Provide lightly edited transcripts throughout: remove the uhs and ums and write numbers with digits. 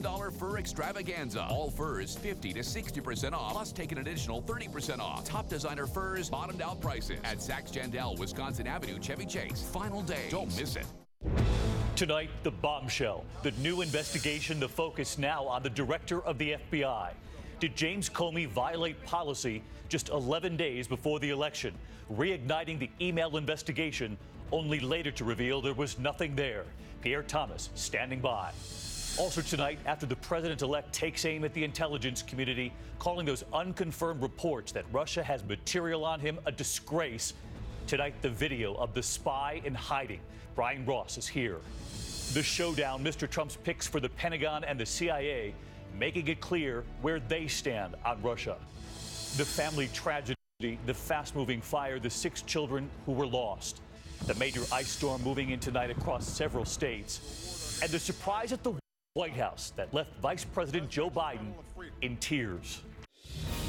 million fur extravaganza. All furs 50 to 60% off, plus take an additional 30% off. Top designer furs, bottomed out prices at Saks Jandel, Wisconsin Avenue, Chevy Chase. Final day. Don't miss it. Tonight, the bombshell. The new investigation, the focus now on the director of the FBI. Did James Comey violate policy just 11 days before the election, reigniting the email investigation, only later to reveal there was nothing there? Pierre Thomas standing by. Also tonight, after the president-elect takes aim at the intelligence community, calling those unconfirmed reports that Russia has material on him a disgrace. Tonight, the video of the spy in hiding. Brian Ross is here. The showdown, Mr. Trump's picks for the Pentagon and the CIA, making it clear where they stand on Russia. The family tragedy, the fast-moving fire, the 6 children who were lost. The major ice storm moving in tonight across several states. And the surprise at the White House that left Vice President Joe Biden in tears.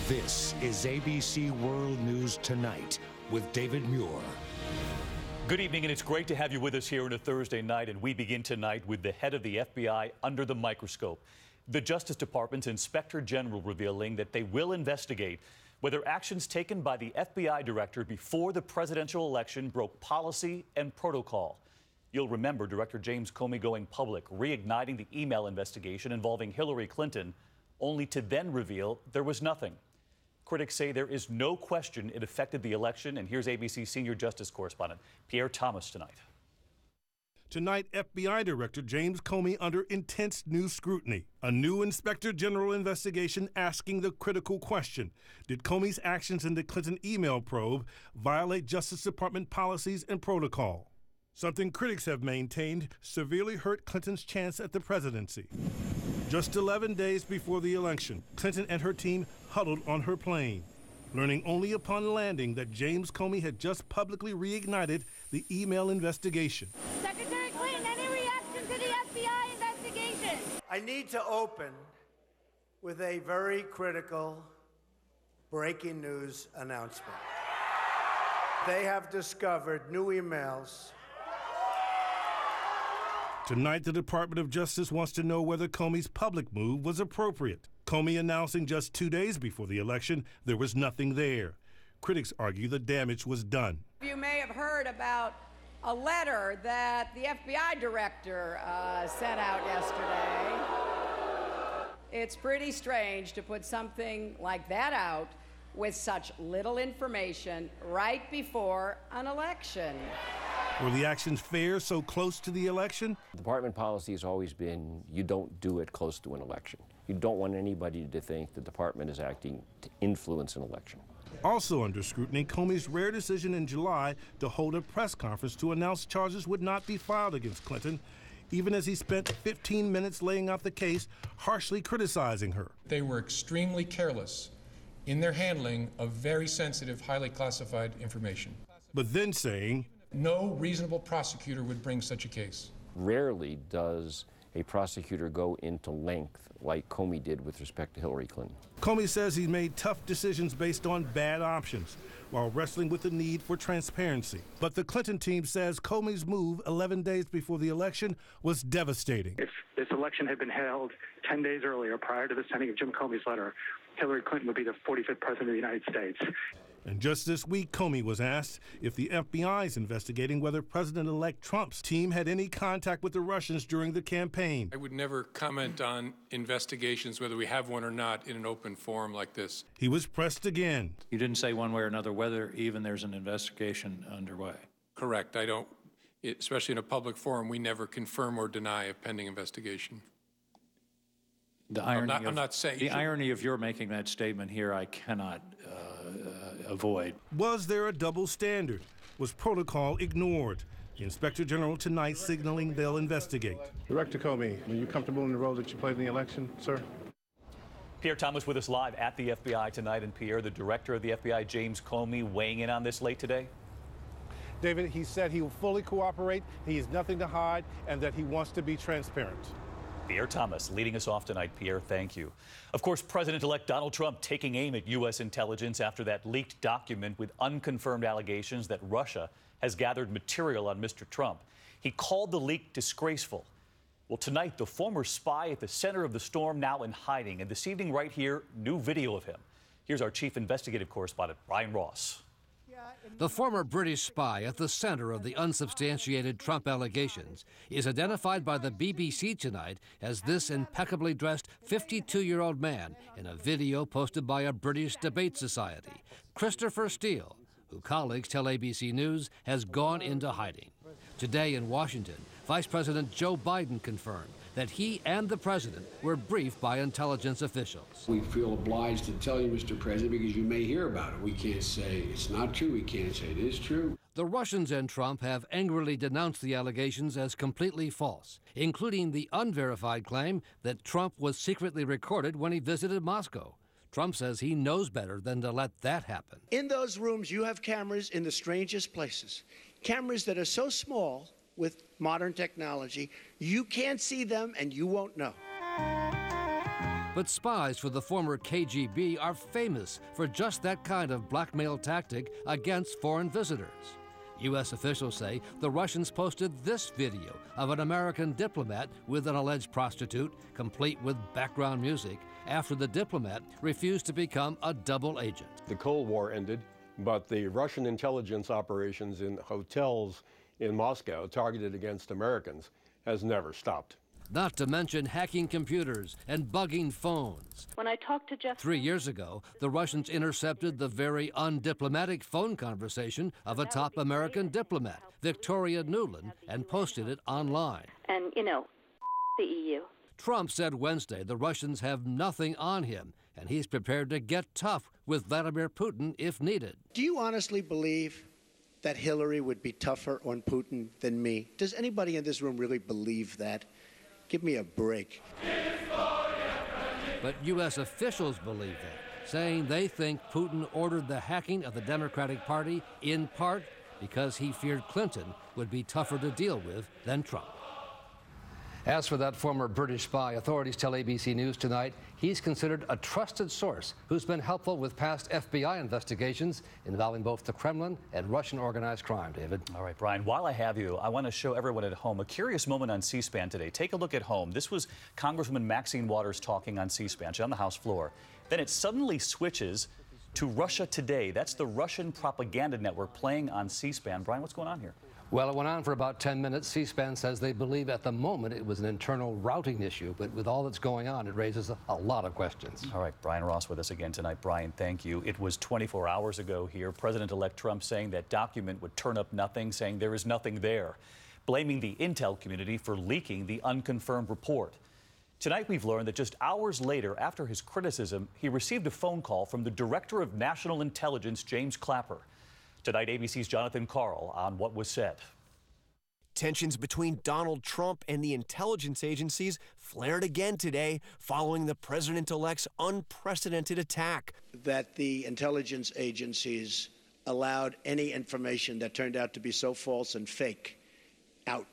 This is ABC World News Tonight with David Muir. Good evening, and it's great to have you with us here on a Thursday night. And we begin tonight with the head of the FBI under the microscope. The Justice Department's Inspector General revealing that they will investigate whether actions taken by the FBI director before the presidential election broke policy and protocol. You'll remember Director James Comey going public, reigniting the email investigation involving Hillary Clinton, only to then reveal there was nothing. Critics say there is no question it affected the election, and here's ABC senior justice correspondent Pierre Thomas tonight. Tonight, FBI Director James Comey under intense new scrutiny. A new Inspector General investigation asking the critical question: did Comey's actions in the Clinton email probe violate Justice Department policies and protocol? Something critics have maintained severely hurt Clinton's chance at the presidency. Just 11 days before the election, Clinton and her team huddled on her plane, learning only upon landing that James Comey had just publicly reignited the email investigation. Secretary Clinton, any reaction to the FBI investigation? I need to open with a very critical breaking news announcement. They have discovered new emails. Tonight, the Department of Justice wants to know whether Comey's public move was appropriate. Comey announcing just 2 days before the election there was nothing there. Critics argue the damage was done. You may have heard about a letter that the FBI director sent out yesterday. It's pretty strange to put something like that out with such little information right before an election. Were the actions fair so close to the election? Department policy has always been you don't do it close to an election. You don't want anybody to think the department is acting to influence an election. Also under scrutiny, Comey's rare decision in July to hold a press conference to announce charges would not be filed against Clinton, even as he spent 15 minutes laying out the case, harshly criticizing her. They were extremely careless in their handling of very sensitive, highly classified information. But then saying, no reasonable prosecutor would bring such a case. Rarely does a prosecutor go into length like Comey did with respect to Hillary Clinton. Comey says he made tough decisions based on bad options while wrestling with the need for transparency. But the Clinton team says Comey's move 11 days before the election was devastating. If this election had been held 10 days earlier, prior to the sending of Jim Comey's letter, Hillary Clinton would be the 45th president of the United States. And just this week, Comey was asked if the FBI is investigating whether President-elect Trump's team had any contact with the Russians during the campaign. I would never comment on investigations, whether we have one or not, in an open forum like this. He was pressed again. You didn't say one way or another whether even there's an investigation underway. Correct. I don't, especially in a public forum, we never confirm or deny a pending investigation. The irony I'm not saying the irony of your making that statement here, I cannot avoid. Was there a double standard? Was protocol ignored? The Inspector General tonight signaling they'll investigate. Director Comey, are you comfortable in the role that you played in the election, sir? Pierre Thomas with us live at the FBI tonight. And Pierre, the director of the FBI, James Comey, weighing in on this late today? David, he said he will fully cooperate, he has nothing to hide, and that he wants to be transparent. Pierre Thomas leading us off tonight. Pierre, thank you. Of course, President-elect Donald Trump taking aim at U.S. intelligence after that leaked document with unconfirmed allegations that Russia has gathered material on Mr. Trump. He called the leak disgraceful. Well, tonight, the former spy at the center of the storm now in hiding. And this evening right here, new video of him. Here's our chief investigative correspondent, Brian Ross. The former British spy at the center of the unsubstantiated Trump allegations is identified by the BBC tonight as this impeccably dressed 52-year-old man in a video posted by a British debate society, Christopher Steele, who colleagues tell ABC News has gone into hiding. Today in Washington, Vice President Joe Biden confirmed that he and the president were briefed by intelligence officials. We feel obliged to tell you, Mr. President, because you may hear about it. We can't say it's not true. We can't say it is true. The Russians and Trump have angrily denounced the allegations as completely false, including the unverified claim that Trump was secretly recorded when he visited Moscow. Trump says he knows better than to let that happen. In those rooms, you have cameras in the strangest places. Cameras that are so small with modern technology, you can't see them and you won't know. But spies for the former KGB are famous for just that kind of blackmail tactic against foreign visitors. U.S. officials say the Russians posted this video of an American diplomat with an alleged prostitute, complete with background music, after the diplomat refused to become a double agent. The Cold War ended, but the Russian intelligence operations in hotels in Moscow targeted against Americans has never stopped. Not to mention hacking computers and bugging phones. When I talked to Jeff 3 years ago, the Russians intercepted the very undiplomatic phone conversation of a top American diplomat, Victoria Nuland, and posted it online. And, the EU. Trump said Wednesday the Russians have nothing on him, and he's prepared to get tough with Vladimir Putin if needed. Do you honestly believe that Hillary would be tougher on Putin than me? Does anybody in this room really believe that? Give me a break. But U.S. officials believe that, saying they think Putin ordered the hacking of the Democratic Party in part because he feared Clinton would be tougher to deal with than Trump. As for that former British spy, authorities tell ABC News tonight he's considered a trusted source who's been helpful with past FBI investigations involving both the Kremlin and Russian organized crime. David. All right, Brian, while I have you, I want to show everyone at home a curious moment on C-SPAN today. Take a look at home. This was Congresswoman Maxine Waters talking on C-SPAN. She's on the House floor. Then it suddenly switches to Russia Today. That's the Russian propaganda network playing on C-SPAN. Brian, what's going on here? Well, it went on for about 10 minutes. C-SPAN says they believe at the moment it was an internal routing issue, but with all that's going on, it raises a lot of questions. All right, Brian Ross with us again tonight. Brian, thank you. It was 24 hours ago here, President-elect Trump saying that document would turn up nothing, saying there is nothing there, blaming the intel community for leaking the unconfirmed report. Tonight, we've learned that just hours later, after his criticism, he received a phone call from the Director of National Intelligence, James Clapper. Tonight, ABC's Jonathan Karl on what was said. Tensions between Donald Trump and the intelligence agencies flared again today following the president-elect's unprecedented attack. That the intelligence agencies allowed any information that turned out to be so false and fake out.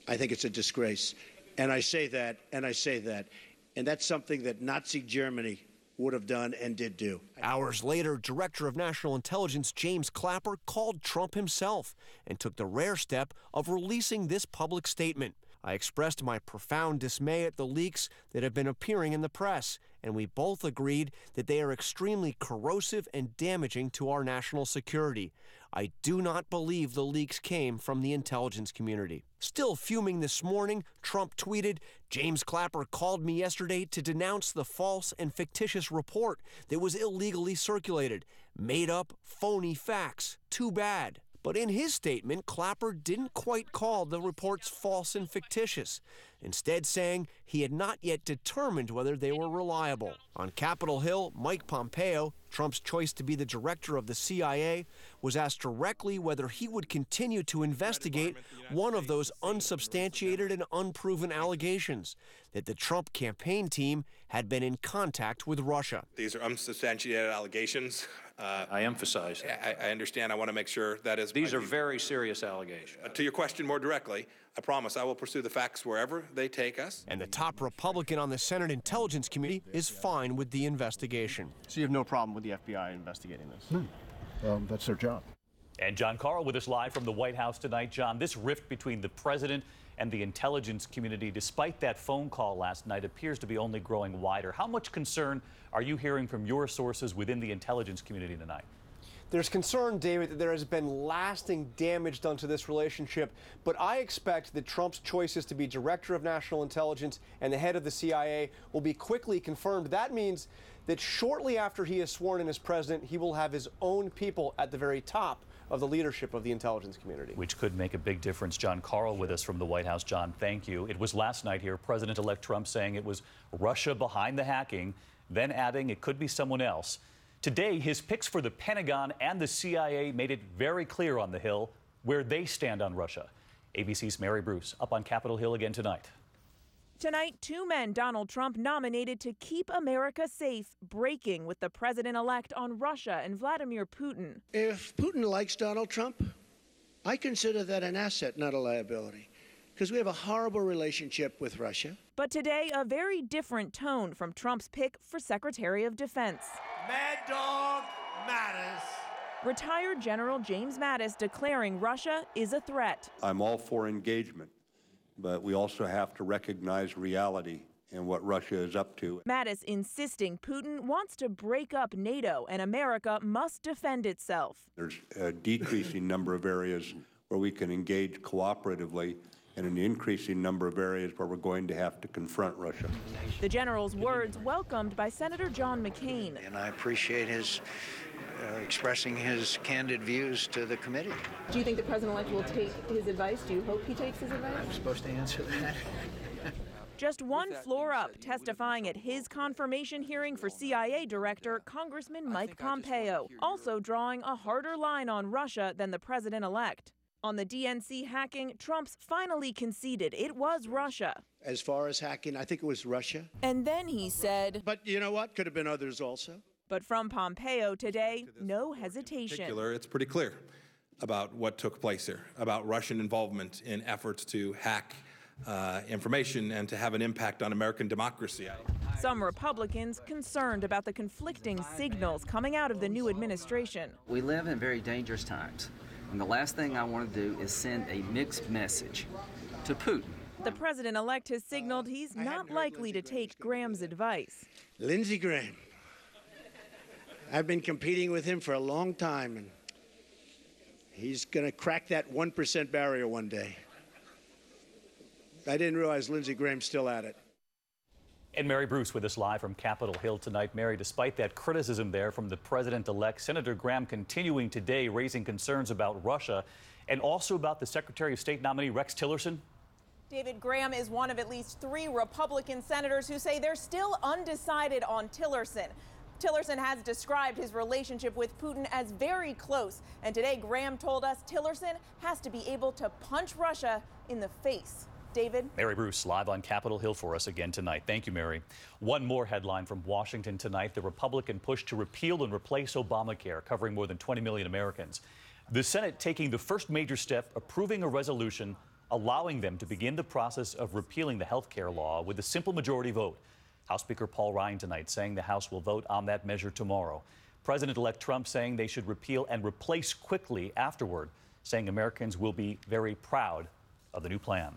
I think it's a disgrace. And I say that, and that's something that Nazi Germany would have done and did do. Hours later, Director of National Intelligence James Clapper called Trump himself and took the rare step of releasing this public statement. I expressed my profound dismay at the leaks that have been appearing in the press, and we both agreed that they are extremely corrosive and damaging to our national security. I do not believe the leaks came from the intelligence community. Still fuming this morning, Trump tweeted, James Clapper called me yesterday to denounce the false and fictitious report that was illegally circulated. Made up, phony facts. Too bad. But in his statement, Clapper didn't quite call the reports false and fictitious, instead saying he had not yet determined whether they were reliable. On Capitol Hill, Mike Pompeo, Trump's choice to be the director of the CIA, was asked directly whether he would continue to investigate one of those unsubstantiated and unproven allegations, that the Trump campaign team had been in contact with Russia. These are unsubstantiated allegations. I emphasize that. I understand. I want to make sure that is. These are very serious allegations. To your question more directly, I promise I will pursue the facts wherever they take us. And the top Republican on the Senate Intelligence Committee is fine with the investigation. So you have no problem with the FBI investigating this? No. That's their job. And John Karl with us live from the White House tonight. John, this rift between the president and the intelligence community, despite that phone call last night, appears to be only growing wider. How much concern are you hearing from your sources within the intelligence community tonight? There's concern, David, that there has been lasting damage done to this relationship, but I expect that Trump's choices to be Director of National Intelligence and the head of the CIA will be quickly confirmed. That means that shortly after he is sworn in as president, he will have his own people at the very top of the leadership of the intelligence community. Which could make a big difference. John Carl with us from the White House. John, thank you. It was last night here, President-elect Trump saying it was Russia behind the hacking, then adding it could be someone else. Today, his picks for the Pentagon and the CIA made it very clear on the Hill where they stand on Russia. ABC's Mary Bruce up on Capitol Hill again tonight. Tonight, two men Donald Trump nominated to keep America safe, breaking with the president-elect on Russia and Vladimir Putin. If Putin likes Donald Trump, I consider that an asset, not a liability, because we have a horrible relationship with Russia. But today, a very different tone from Trump's pick for Secretary of Defense. Mad Dog Mattis. Retired General James Mattis declaring Russia is a threat. I'm all for engagement, but we also have to recognize reality and what Russia is up to. Mattis insisting Putin wants to break up NATO and America must defend itself. There's a decreasing number of areas where we can engage cooperatively and an increasing number of areas where we're going to have to confront Russia. The general's words welcomed by Senator John McCain. And I appreciate his expressing his candid views to the committee. Do you think the president-elect will take his advice? Do you hope he takes his advice? I'm supposed to answer that. Just one floor up, testifying at his confirmation hearing for CIA Director Congressman Mike Pompeo, also drawing a harder line on Russia than the president-elect. On the DNC hacking, Trump's finally conceded it was Russia. As far as hacking, I think it was Russia. And then he said... But you know what? Could have been others also. But from Pompeo today, no hesitation. It's pretty clear about what took place here, about Russian involvement in efforts to hack information and to have an impact on American democracy. Some Republicans concerned about the conflicting signals coming out of the new administration. We live in very dangerous times. And the last thing I want to do is send a mixed message to Putin. The president-elect has signaled he's not likely to take Graham's advice. Lindsey Graham. I've been competing with him for a long time, and he's going to crack that 1% barrier one day. I didn't realize Lindsey Graham's still at it. And Mary Bruce with us live from Capitol Hill tonight. Mary, despite that criticism there from the president-elect, Senator Graham continuing today raising concerns about Russia and also about the Secretary of State nominee Rex Tillerson. David, Graham is one of at least 3 Republican senators who say they're still undecided on Tillerson. Tillerson has described his relationship with Putin as very close. And today, Graham told us Tillerson has to be able to punch Russia in the face. David? Mary Bruce live on Capitol Hill for us again tonight. Thank you, Mary. One more headline from Washington tonight. The Republican push to repeal and replace Obamacare, covering more than 20 million Americans. The Senate taking the first major step, approving a resolution allowing them to begin the process of repealing the health care law with a simple majority vote. House Speaker Paul Ryan tonight saying the House will vote on that measure tomorrow. President-elect Trump saying they should repeal and replace quickly afterward, saying Americans will be very proud of the new plan.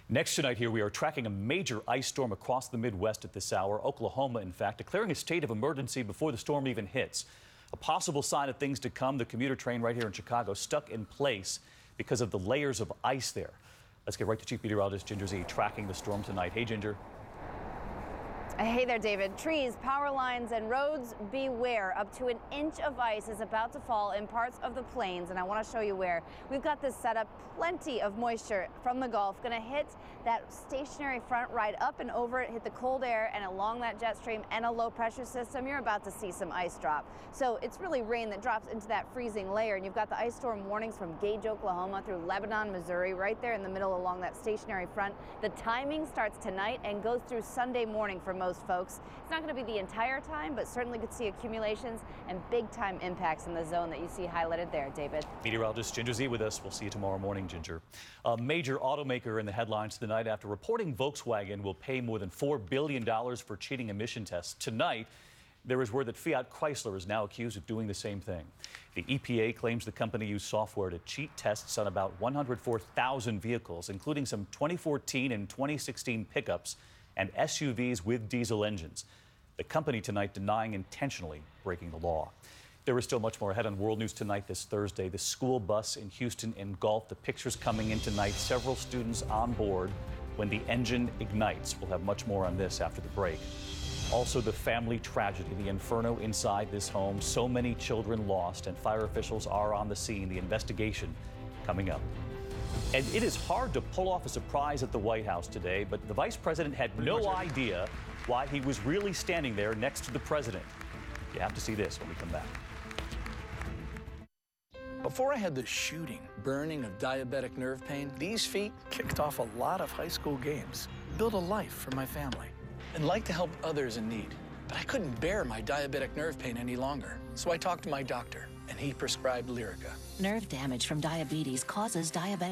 Next tonight here, we are tracking a major ice storm across the Midwest at this hour. Oklahoma, in fact, declaring a state of emergency before the storm even hits. A possible sign of things to come, the commuter train right here in Chicago stuck in place because of the layers of ice there. Let's get right to Chief Meteorologist Ginger Z tracking the storm tonight. Hey, Ginger. Hey there, David. Trees, power lines, and roads, beware. Up to an inch of ice is about to fall in parts of the plains, and I want to show you where. We've got this set up. Plenty of moisture from the Gulf going to hit that stationary front right up and over it, hit the cold air, and along that jet stream and a low pressure system, you're about to see some ice drop. So it's really rain that drops into that freezing layer, and you've got the ice storm warnings from Gage, Oklahoma through Lebanon, Missouri, right there in the middle along that stationary front. The timing starts tonight and goes through Sunday morning for most folks. It's not going to be the entire time, but certainly could see accumulations and big time impacts in the zone that you see highlighted there, David. Meteorologist Ginger Z with us. We'll see you tomorrow morning, Ginger. A major automaker in the headlines tonight after reporting Volkswagen will pay more than $4 billion for cheating emission tests. Tonight, There is word that Fiat Chrysler is now accused of doing the same thing. The EPA claims the company used software to cheat tests on about 104,000 vehicles, including some 2014 and 2016 pickups and SUVs with diesel engines. The company tonight denying intentionally breaking the law. There is still much more ahead on World News Tonight this Thursday. The school bus in Houston engulfed. The pictures coming in tonight. Several students on board when the engine ignites. We'll have much more on this after the break. Also, the family tragedy, the inferno inside this home. So many children lost, and fire officials are on the scene. The investigation coming up. And it is hard to pull off a surprise at the White House today, but the vice president had no idea why he was really standing there next to the president. You have to see this when we come back. Before I had the shooting, burning of diabetic nerve pain, these feet kicked off a lot of high school games, built a life for my family, and like to help others in need. But I couldn't bear my diabetic nerve pain any longer, so I talked to my doctor, and he prescribed Lyrica. Nerve damage from diabetes causes diabetic